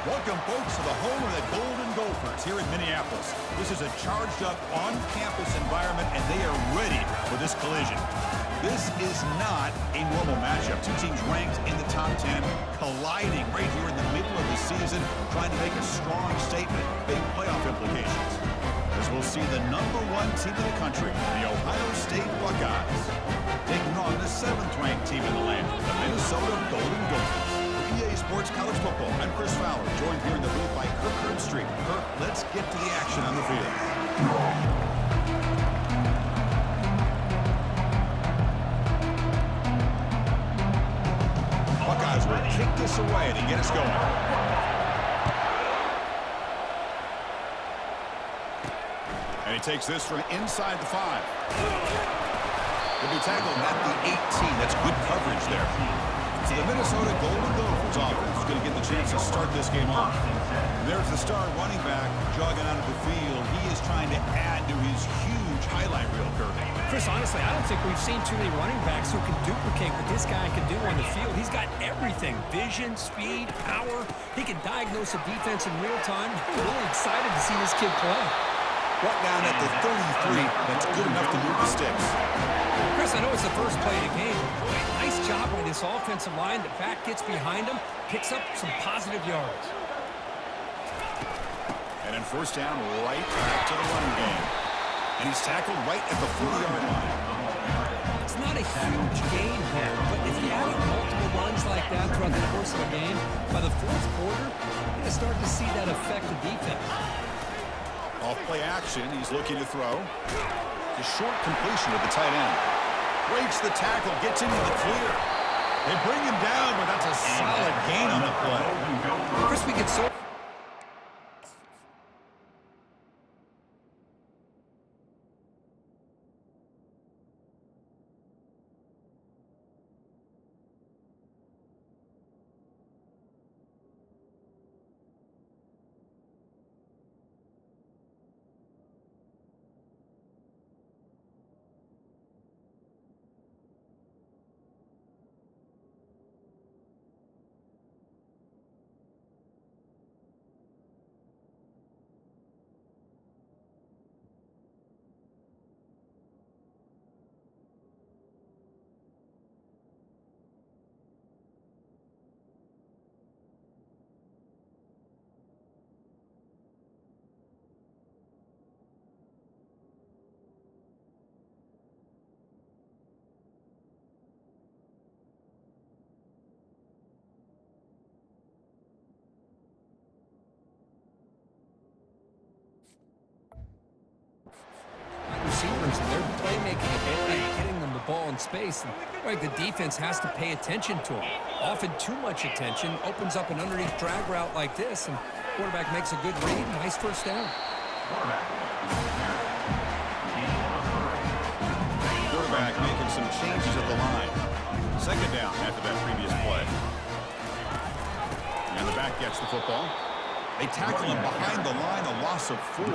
Welcome, folks, to the home of the Golden Gophers here in Minneapolis. This is a charged-up, on-campus environment, and they are ready for this collision. This is not a normal matchup. Two teams ranked in the top 10, colliding right here in the middle of the season, trying to make a strong statement, big playoff implications. As we'll see the #1 team in the country, the Ohio State Buckeyes, taking on the 7th-ranked team in the land, the Minnesota Golden Gophers. EA Sports College Football. I'm Chris Fowler, joined here in the booth by Kirk Herbstreit. Kirk, let's get to the action on the field. Buckeyes will kick this away to get us going. And he takes this from inside the 5. He'll be tackled at the 18. That's good coverage there. So the Minnesota Golden Gophers offense is going to get the chance to start this game off. There's the star running back jogging out of the field. He is trying to add to his huge highlight reel, Kirk. Chris, honestly, I don't think we've seen too many running backs who can duplicate what this guy can do on the field. He's got everything: vision, speed, power. He can diagnose a defense in real time. I'm really excited to see this kid play. Brought down at the 33. That's good enough to move the sticks. Chris, I know it's the first play of the game. Boy, nice job by this offensive line. The back gets behind him, picks up some positive yards. And then first down, right back to the running game. And he's tackled right at the 40-yard line. It's not a huge gain here, but if you add multiple runs like that throughout the course of a game, by the fourth quarter, you're going to start to see that affect the defense. Off play action, he's looking to throw. The short completion of the tight end. Breaks the tackle, gets into the clear. They bring him down, but that's a solid gain on the play. Chris, we get so... Receivers and their playmaking ability, getting them the ball in space. And the defense has to pay attention to them. Often too much attention opens up an underneath drag route like this, and quarterback makes a good read. Nice first down. Quarterback making some changes at the line. Second down after that previous play. And the back gets the football. They tackle him behind the line, a loss of 4.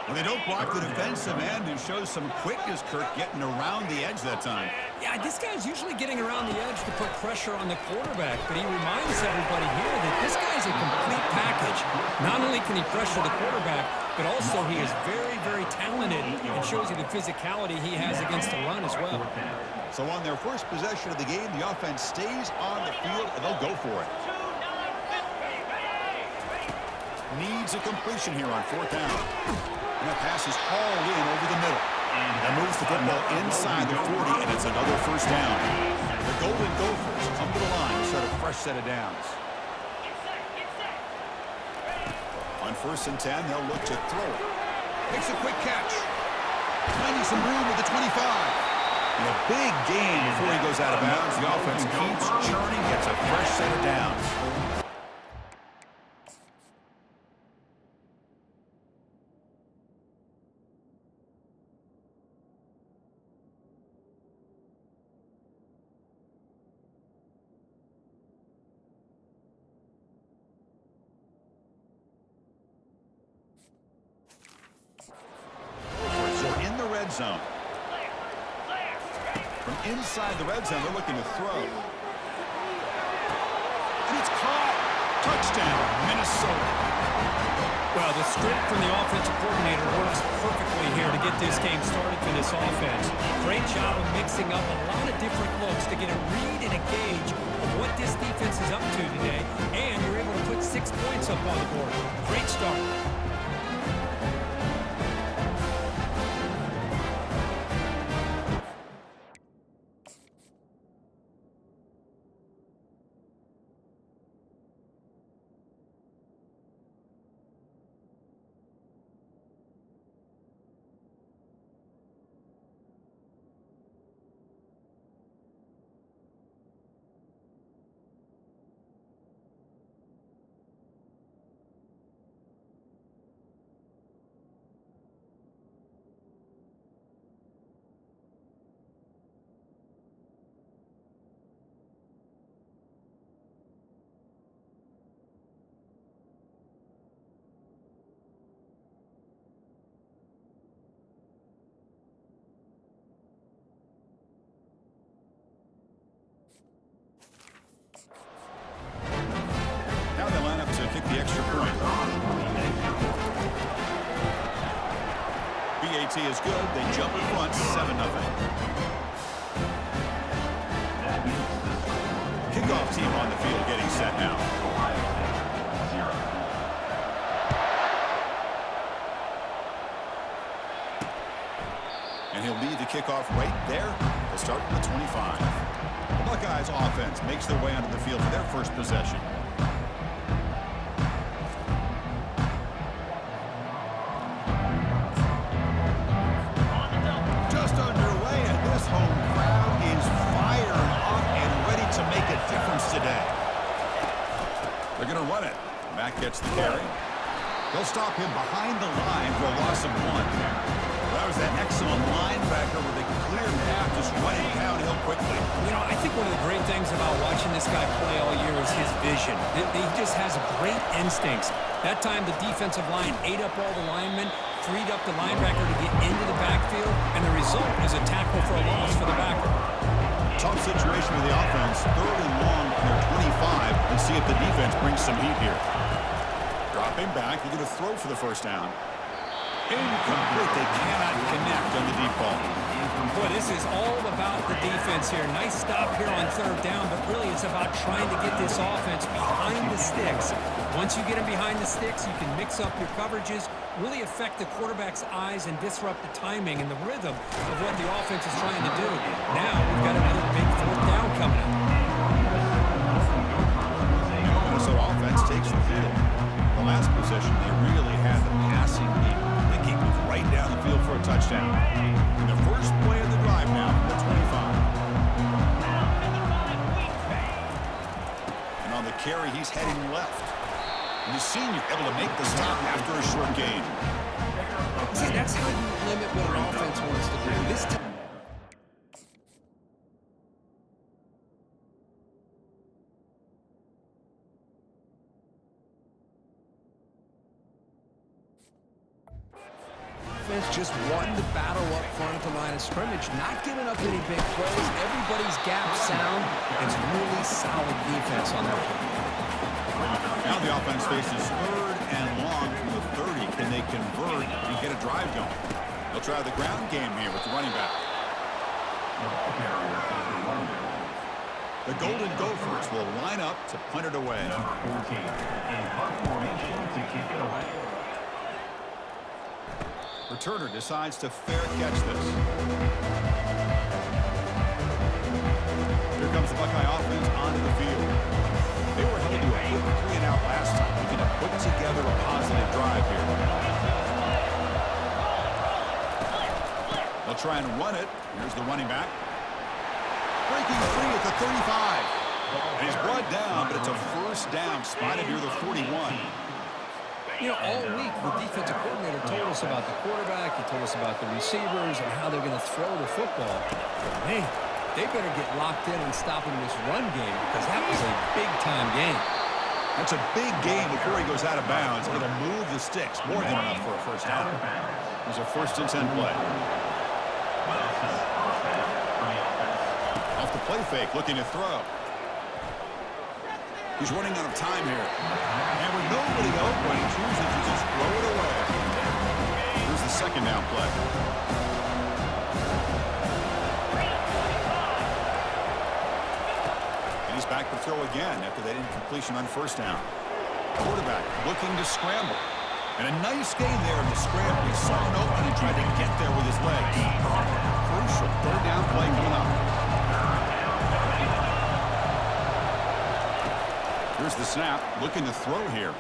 Well, they don't block the defensive end, who shows some quickness, Kirk, getting around the edge that time. Yeah, this guy's usually getting around the edge to put pressure on the quarterback, but he reminds everybody here that this guy's a complete package. Not only can he pressure the quarterback, but also he is very, very talented and shows you the physicality he has against the run as well. So on their first possession of the game, the offense stays on the field, and they'll go for it. Needs a completion here on 4th down. And that pass is hauled in over the middle. That moves the football inside the 40, and it's another first down. The Golden Gophers come to the line to start a fresh set of downs. On 1st and 10, they'll look to throw it. Makes a quick catch. Finding some room with the 25. And a big gain before he goes out of bounds. The offense keeps churning, gets a fresh set of downs. Zone. From inside the red zone, they're looking to throw. And it's caught. Touchdown. Minnesota. Well, the script from the offensive coordinator works perfectly here to get this game started for this offense. Great job of mixing up a lot of different looks to get a read and a gauge of what this defense is up to today, and you're able to put 6 points up on the board. Great start. Now they line up to kick the extra point. BAT is good. They jump in front, 7-0. Kickoff team on the field getting set now. And he'll lead the kickoff right there to start from the 25. The Buckeyes offense makes their way onto the field for their first possession. Just underway, and this home crowd is fired up and ready to make a difference today. They're going to run it. Mack gets the carry. They'll stop him behind the line for a loss of 1. That was that excellent linebacker with a clear path just running downhill quickly. You know, I think one of the great things about watching this guy play all year is his vision. He just has great instincts. That time, the defensive line ate up all the linemen, freed up the linebacker to get into the backfield, and the result is a tackle for a loss for the backer. Tough situation with the offense. 3rd and long from their 25. Let's see if the defense brings some heat here. Dropping back. They're going to throw for the first down. Incomplete. They cannot connect on the deep ball. Boy, this is all about the defense here. Nice stop here on 3rd down, but really it's about trying to get this offense behind the sticks. Once you get them behind the sticks, you can mix up your coverages, really affect the quarterback's eyes and disrupt the timing and the rhythm of what the offense is trying to do. Now we've got another big 4th down coming up. And the Minnesota offense takes the field. The last possession, they really had the passing game. Right down the field for a touchdown. And the first play of the drive now from the 25. And on the carry, he's heading left. And the senior able to make the stop after a short gain. See, that's how you limit what an offense wants to do. This time. Just wanting to battle up front at the line of scrimmage, not giving up any big plays. Everybody's gap sound. It's really solid defense on that play. Now the offense faces 3rd and long from the 30. Can they convert and get a drive going? They'll try the ground game here with the running back. The Golden Gophers will line up to punt it away. Number 14 in punt formation to kick it away. Returner decides to fair catch this. Here comes the Buckeye offense onto the field. They were held to a quick 3-and-out last time. Looking to put together a positive drive here. They'll try and run it. Here's the running back. Breaking free at the 35. And he's brought down, but it's a first down spotted near the 41. You know, all week, the defensive coordinator told us about the quarterback. He told us about the receivers and how they're going to throw the football. But, man, they better get locked in on stopping this run game because that was a big-time game. That's a big game before he goes out of bounds. It'll move the sticks. More than enough for a first down. There's a 1st and 10 play. Off the play fake, looking to throw. He's running out of time here. And with nobody open, he chooses to just throw it away. Here's the second down play. And he's back to throw again after that incompletion on first down. Quarterback looking to scramble. And a nice gain there in the scramble. He saw an opening and tried to get there with his legs. Crucial third down play coming up. Here's the snap, looking to throw here.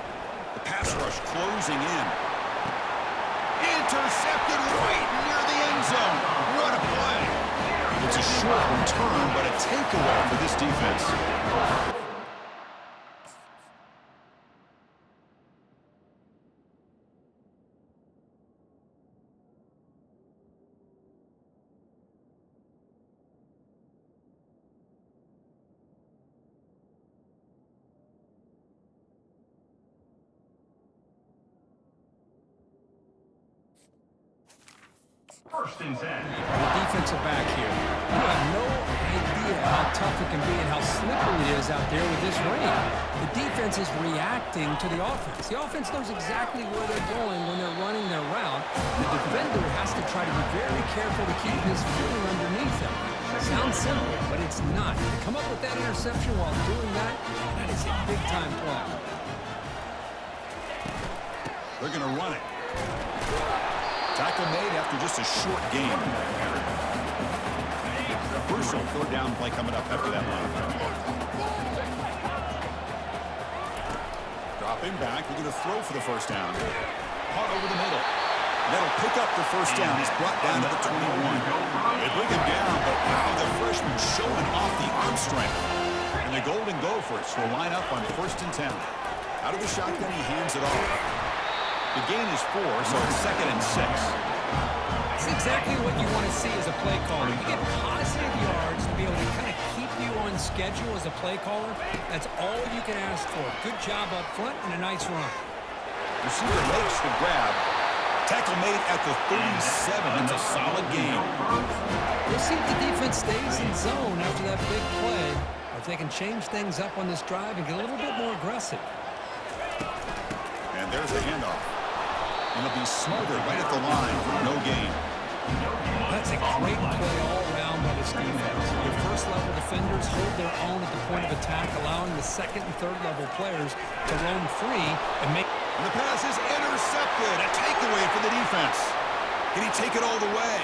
The pass rush closing in. Intercepted right near the end zone. What a play. It's a short return, but a takeaway for this defense. First and 10. The defensive back here. You have no idea how tough it can be and how slippery it is out there with this rain. The defense is reacting to the offense. The offense knows exactly where they're going when they're running their route. The defender has to try to be very careful to keep his footing underneath him. Sounds simple, but it's not. To come up with that interception while doing that, that is a big-time play. They're going to run it. Tackle made after just a short game. Crucial third down play coming up after that line. Dropping back, we're going to throw for the first down. Caught over the middle. That'll pick up the first down. He's brought down to the 21. They bring him down, but wow, the freshman showing off the arm strength. And the Golden Gophers will line up on first and 10. Out of the shotgun, he hands it off. The gain is 4, so it's second and 6. That's exactly what you want to see as a play caller. You get positive yards to be able to kind of keep you on schedule as a play caller. That's all you can ask for. Good job up front and a nice run. Receiver makes the grab. Tackle made at the 37. It's a solid game. We'll see if the defense stays in zone after that big play, or if they can change things up on this drive and get a little bit more aggressive. And there's the handoff. And it'll be smothered right at the line for no gain. That's a great play all around by this defense. Your first-level defenders hold their own at the point of attack, allowing the second and third-level players to roam free and make... And the pass is intercepted. A takeaway for the defense. Can he take it all the way?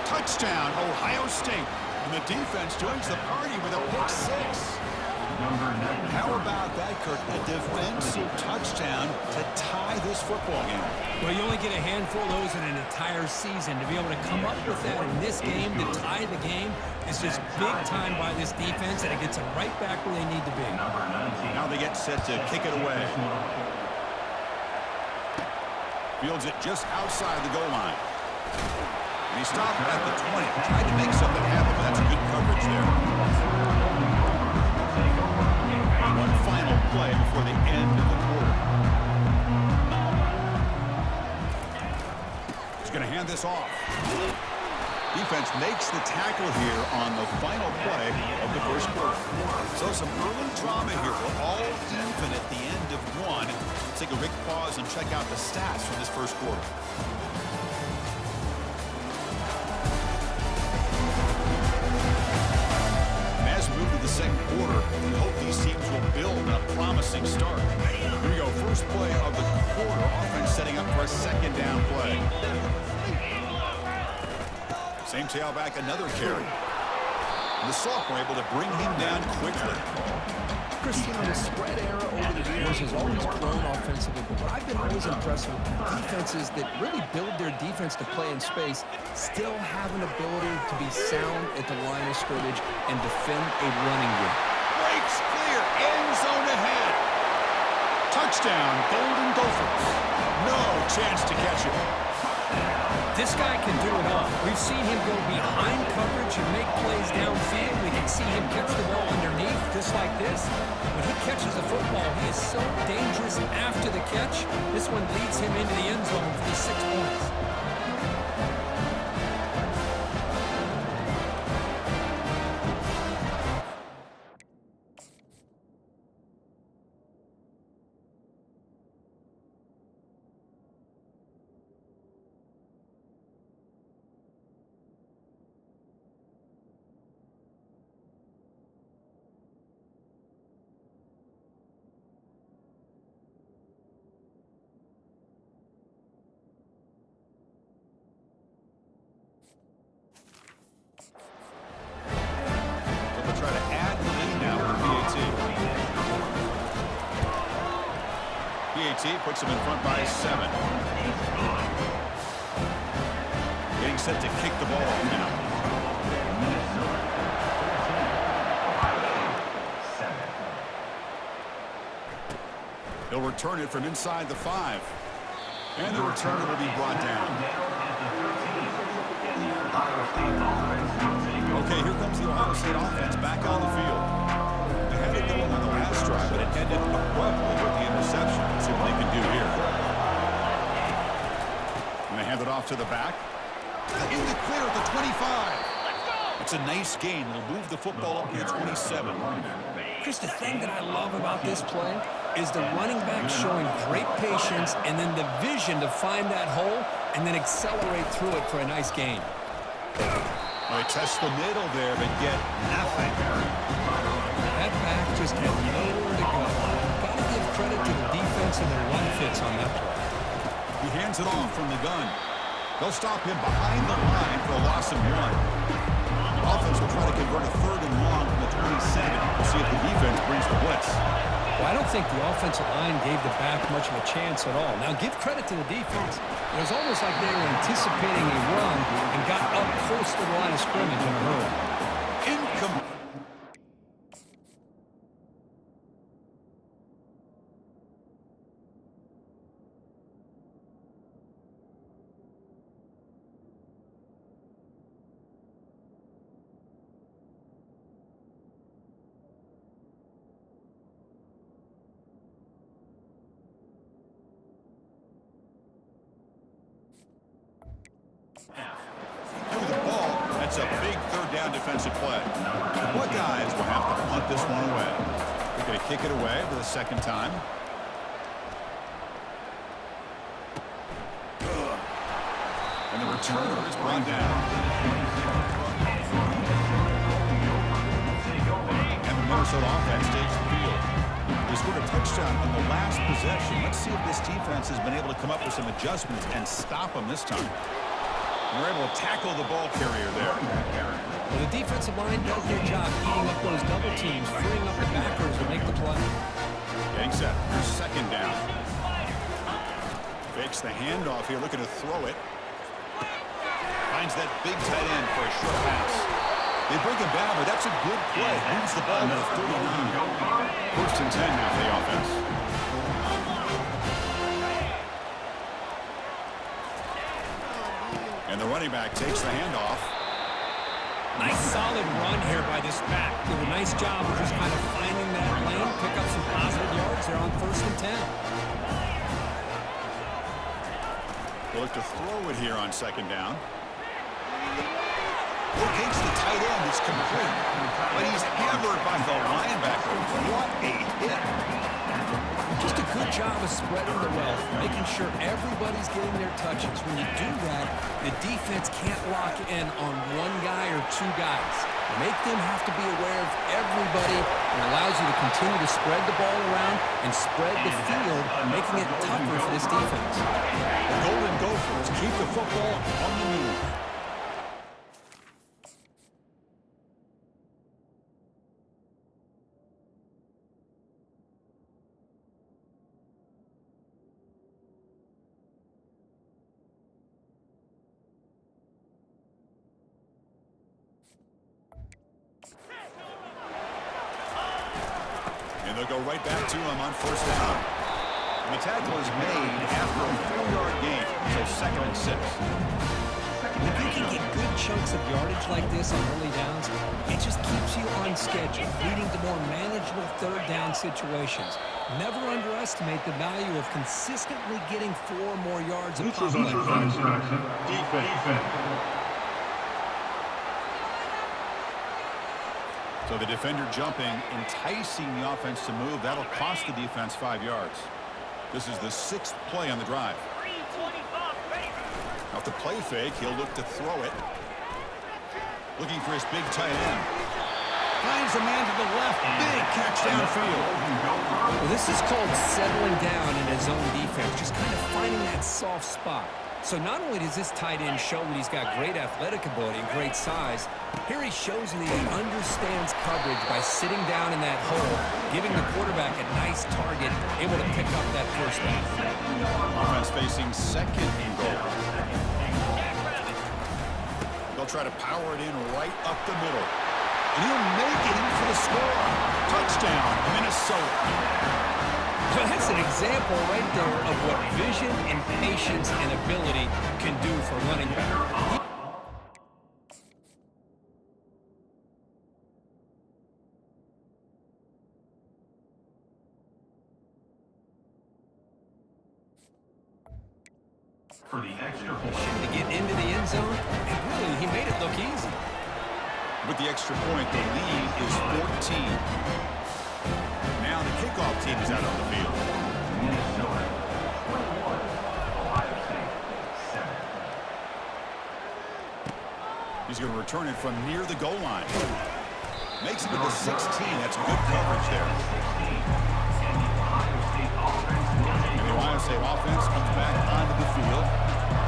Touchdown, Ohio State. And the defense joins the party with a pick 6. How about that, Kirk? A defensive touchdown to tie this football game. Well, you only get a handful of those in an entire season. To be able to come up with that in this game, to tie the game, is just big time by this defense, and it gets them right back where they need to be. Now they get set to kick it away. Fields it just outside the goal line. And he stopped at the 20. Tried to make something happen, but that's good coverage there. One final play before the end of the quarter. He's going to hand this off. Defense makes the tackle here on the final play of the first quarter. So some early drama here. We're all even at the end of one. Let's take a quick pause and check out the stats from this first quarter. The second quarter, we hope these teams will build a promising start. Here we go, first play of the quarter. Offense setting up for a second down play. Same tailback, another carry. And the sophomore able to bring him down quickly. Christian, the spread era over the years has always grown offensively, but what I've been always impressed with defenses that really build their defense to play in space still have an ability to be sound at the line of scrimmage and defend a running game. Breaks clear, end zone ahead. Touchdown, Golden Gophers. No chance to catch it. This guy can do it all. We've seen him go behind coverage and make plays downfield. We can see him catch the ball underneath, just like this. When he catches the football, he is so dangerous after the catch. This one leads him into the end zone for the 6 points. penalty puts them in front by 7. Getting set to kick the ball off now. He'll return it from inside the 5. And the returner will be brought down. Okay, here comes the Ohio State offense back on the field. They had it going on the last drive, but it ended abruptly with the interception. Let's see what they can do here. And they hand it off to the back. In the clear at the 25. It's a nice gain. It'll move the football up to the 27. Chris, the thing that I love about this play is the running back showing great patience and then the vision to find that hole and then accelerate through it for a nice gain. Well, they test the middle there, but get nothing. That back just had nowhere to go. Got to give credit to the defense and their run fits on that play. He hands it off from the gun. They'll stop him behind the line for a loss of 1. Offense will try to convert a 3rd and long from the 27. We'll see if the defense brings the blitz. Well, I don't think the offensive line gave the back much of a chance at all. Now, give credit to the defense. It was almost like they were anticipating a run and got up close to the line of scrimmage in a hurry. Incomplete. Through the ball, that's a big 3rd down defensive play. Buckeyes will have to punt this one away. They're going to kick it away for the 2nd time. And the returner is brought down. And the Minnesota offense takes the field. They scored a touchdown on the last possession. Let's see if this defense has been able to come up with some adjustments and stop them this time. We're able to tackle the ball carrier there. Well, the defensive line does their job eating up those double teams, freeing up the backers to make the play. Getting set. Here's 2nd down. Fakes the handoff here, looking to throw it. Finds that big tight end for a short pass. They bring him down, but that's a good play. Moves the ball to the 39. 1st and 10 now for the offense. And the running back takes the handoff. Nice solid run here by this back. Did a nice job of just kind of finding that lane, pick up some positive yards there on 1st and 10. They'll look to throw it here on 2nd down. Locates the tight end. It's complete. But he's hammered by the linebacker. What a hit. Just a good job of spreading the wealth, making sure everybody's getting their touches. When you do that, the defense can't lock in on 1 guy or 2 guys. Make them have to be aware of everybody, and allows you to continue to spread the ball around and spread the field, making it tougher for this defense. The Golden Gophers keep the football on the move. And they'll go right back to him on 1st down. And the tackle is made after a 4-yard gain, so 2nd and 6. If you can get good chunks of yardage like this on early downs, it just keeps you on schedule, leading to more manageable 3rd down situations. Never underestimate the value of consistently getting 4 or more yards of pop like that. Defense. So the defender jumping, enticing the offense to move. That'll cost the defense 5 yards. This is the 6th play on the drive. Off the play fake, he'll look to throw it. Looking for his big tight end. Finds a man to the left. Big catch downfield. Well, this is called settling down in his own defense, just kind of finding that soft spot. So not only does this tight end show that he's got great athletic ability and great size, here he shows that he understands coverage by sitting down in that hole, giving the quarterback a nice target, able to pick up that first down. Offense facing second and goal. They'll try to power it in right up the middle. And he'll make it in for the score. Touchdown, Minnesota. Well, that's an example right there of what vision and patience and ability can do for running back. For the extra point. To get into the end zone, and really, he made it look easy. With the extra point, the lead is 14. Now the kickoff team is out on the field. Minnesota 21, Ohio State 7. He's going to return it from near the goal line. Makes it to the 16. That's good coverage there. And the Ohio State offense comes back onto the field.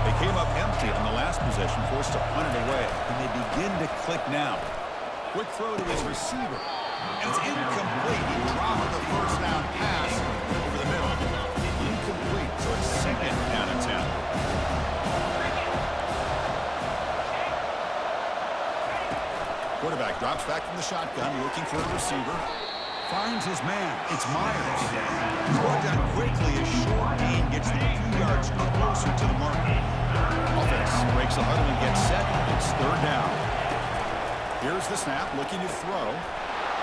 They came up empty on the last possession, forced to punt it away. And they begin to click now. Quick throw to his receiver. And it's incomplete. He dropped the first down pass over the middle. Incomplete. So it's second down and 10. Quarterback drops back from the shotgun, looking for a receiver. Finds his man. It's Myers. He's brought down quickly. A short gain gets them a few yards closer to the mark. Offense breaks the huddle and gets set. It's third down. Here's the snap, looking to throw.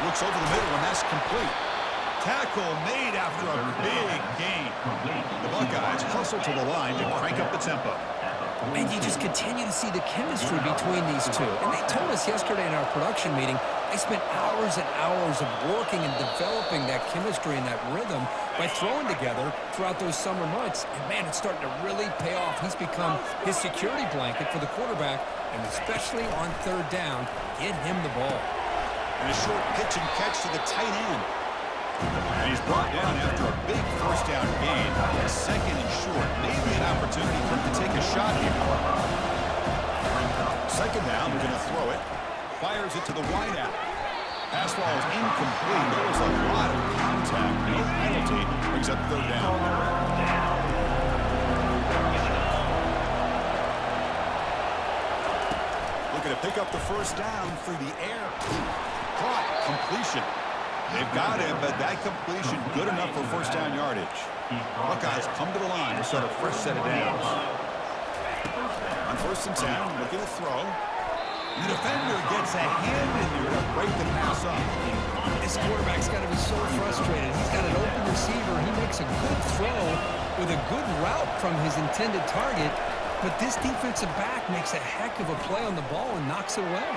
Looks over the middle, and that's complete. Tackle made after a big gain. The Buckeyes hustle to the line to crank up the tempo. And you just continue to see the chemistry between these two. And they told us yesterday in our production meeting, they spent hours and hours of working and developing that chemistry and that rhythm by throwing together throughout those summer months. And, man, it's starting to really pay off. He's become his security blanket for the quarterback, and especially on third down, get him the ball. And a short pitch and catch to the tight end. And he's brought down after a big first down gain. Second and short. Maybe an opportunity for him to take a shot here. Second down, we're going to throw it. Fires it to the wide out. Pass ball is incomplete. There was a lot of contact. No penalty. Brings up third down. Looking to pick up the first down through the air. Caught. Completion. They've got him, but that completion good enough for first down yardage. Buckeyes come to the line to start a fresh set of downs. On first and 10, looking to throw. The defender gets a hand in there to break the pass up. This quarterback's got to be so frustrated. He's got an open receiver. He makes a good throw with a good route from his intended target, but this defensive back makes a heck of a play on the ball and knocks it away.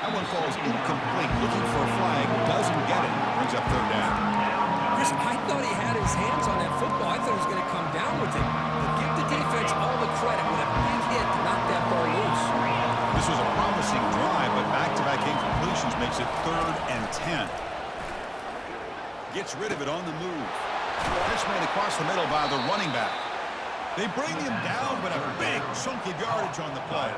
That one falls incomplete. Looking for a flag. Doesn't get it. Brings up third down. Chris, I thought he had his hands on that football. I thought he was going to come down with it. But give the defense all the credit with a big hit to knock that ball loose. This was a promising drive, but back-to-back incompletions makes it third and 10. Gets rid of it on the move. Pitch made across the middle by the running back. They bring him down, but a big chunk of yardage on the play.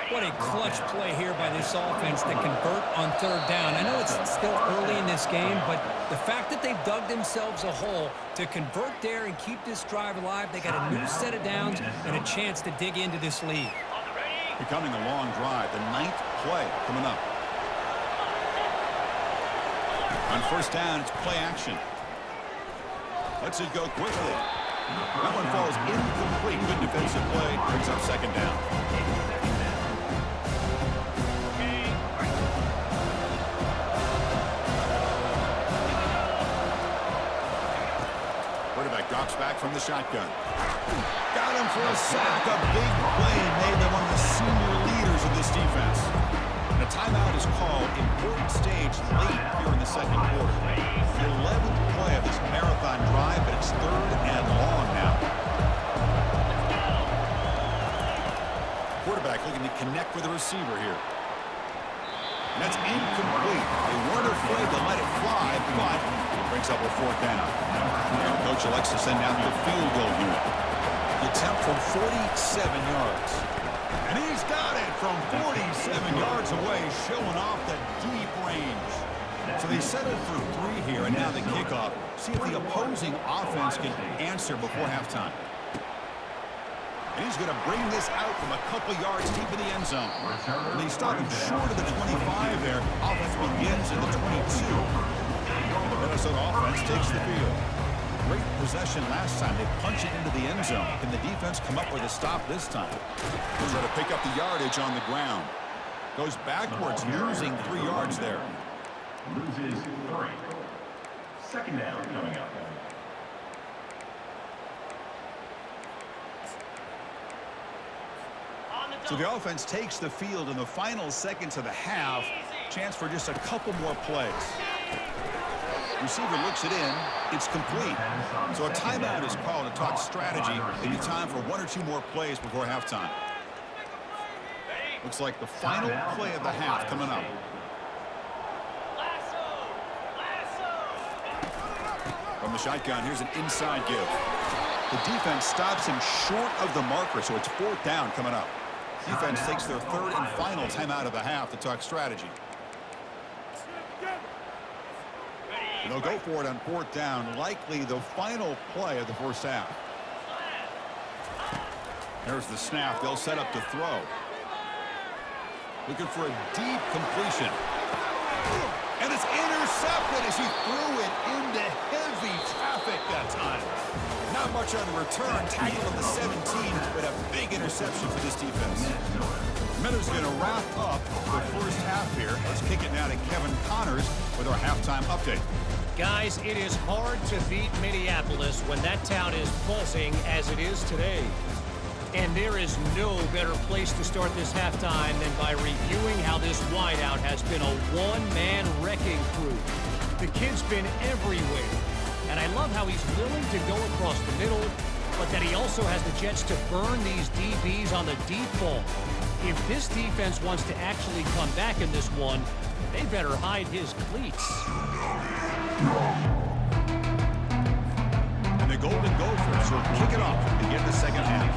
What a clutch play here by this offense to convert on third down. I know it's still early in this game, but the fact that they've dug themselves a hole to convert there and keep this drive alive, they got a new set of downs and a chance to dig into this lead. Becoming a long drive, the 9th play coming up. On first down, it's play action. Lets it go quickly. That one falls incomplete. Good defensive play. Brings up second down. Quarterback drops back from the shotgun. Got him for a sack. A big play made them one of the senior leaders of this defense. And a timeout is called. Important stage late here in the second quarter. The 11th play of this marathon drive, but it's third and long now. Quarterback looking to connect with the receiver here. And that's incomplete. They weren't afraid to let it fly, but it brings up a fourth down. And coach elects to send out the field goal unit. The attempt from 47 yards. And he's got it from 47 yards away, showing off the deep range. So they settled for 3 here, and now the kickoff. See if the opposing offense can answer before halftime. And he's going to bring this out from a couple yards deep in the end zone. And they stop him short of the 25 there. Offense begins in the 22. And the Minnesota offense takes the field. Great possession last time. They punch it into the end zone. Can the defense come up with a stop this time? They'll try to pick up the yardage on the ground. Goes backwards, losing 3 yards there. Loses 3. Second down coming up. So the offense takes the field in the final seconds of the half. Chance for just a couple more plays. Receiver looks it in. It's complete. So a timeout is called to talk strategy. Maybe time for 1 or 2 more plays before halftime. Looks like the final play of the half coming up. From the shotgun, here's an inside give. The defense stops him short of the marker, so it's 4th down coming up. Defense takes their 3rd and final timeout of the half to talk strategy. And they'll go for it on 4th down, likely the final play of the first half. There's the snap. They'll set up to throw. Looking for a deep completion. And it's intercepted as he threw it into heavy traffic that time. Not much on the return. Tackled at the 17, but a big interception for this defense. Minnesota going to wrap up the first half here. Let's kick it now to Kevin Connors with our halftime update. Guys, it is hard to beat Minneapolis when that town is buzzing as it is today. And there is no better place to start this halftime than by reviewing how this wideout has been a one-man wrecking crew. The kid's been everywhere. And I love how he's willing to go across the middle, but that he also has the jets to burn these DBs on the deep ball. If this defense wants to actually come back in this one, they better hide his cleats. And the Golden Gophers will kick it off to begin the second half.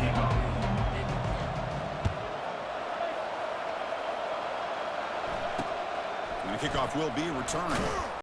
And the kickoff will be returned.